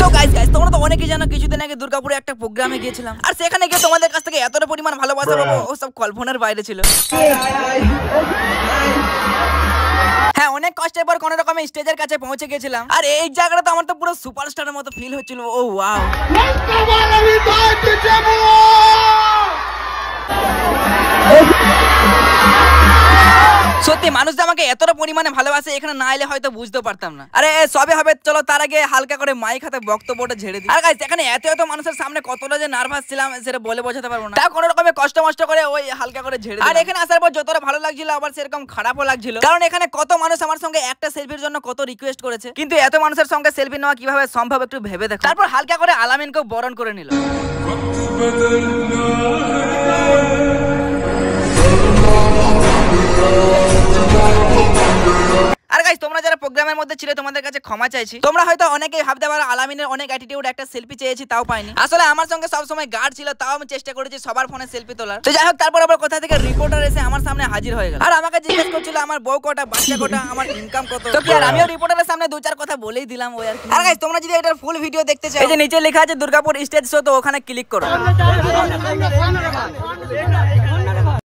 So guys তোমরা তো অনেকেই জানো কিছুদিন আগে দুর্গাপুরে একটা প্রোগ্রামে গিয়েছিলাম, আর সেখানে গিয়ে তোমাদের কাছ থেকে এতটা পরিমাণ ভালোবাসা পাবো ও সব কল্পনার বাইরে ছিল। হ্যাঁ, অনেক কষ্টের পর কোন রকমে স্টেজের কাছে পৌঁছে গেছিলাম, আর এই জায়গাটা তো আমার তো পুরো সুপারস্টারের মতো ফিল হচ্ছিল। ও ওয়াও, সত্যি মানুষ যে আমাকে এতটা পরিমাণে ভালোবাসে এখানে না এলে হয়তো বুঝতে পারতাম না। আরে সবে হবে, চলো তার আগে হালকা করে মাইক হাতে বক্তব্যটা ঝেড়ে দিই। আর গাইস এখানে এত মানুষের সামনে কতটা যে নার্ভাস ছিলাম সেটা বলে বোঝাতে পারবো না। তাও কোনো রকমে কষ্ট করে ওই হালকা করে ঝেড়ে দিই। আর এখানে আসার পর যতটা ভালো লাগছিল আবার সেরকম খারাপও লাগছিল, কারণ এখানে কত মানুষ আমার সঙ্গে একটা সেলফির জন্য কত রিকোয়েস্ট করেছে, কিন্তু এত মানুষের সঙ্গে সেলফি নেওয়া কিভাবে সম্ভব একটু ভেবে দেখো। তারপর হালকা করে আলামিনকে বরণ করে নিল। আর গাইস তোমরা যারা প্রোগ্রামের মধ্যে ছিলে তোমাদের কাছে ক্ষমা চাইছি। তোমরা হয়তো অনেকেই ভাবতে পারো আলামিনের অনেক অ্যাটিটিউড, একটা সেলফি চেয়েছি তাও পাইনি। আসলে আমার সঙ্গে সব সময় গার্ড ছিল, তাও আমি চেষ্টা করেছি সবার ফোনে সেলফি তোলার। তো যাই হোক, তারপর আবার কোথা থেকে রিপোর্টার এসে আমার সামনে হাজির হয়ে গেল, আর আমাকে জিজ্ঞেস করছিল আমার বউ কটা, বাচ্চা কটা, আমার ইনকাম কত। তো কি আর আমিও রিপোর্টারের সামনে দু চার কথা বলেই দিলাম ওই আর কি। আর গাইস তোমরা যদি এটার ফুল ভিডিও দেখতে চাও, এই যে নিচে লেখা আছে দুর্গাপুর স্টেজ শো, তো ওখানে ক্লিক করো।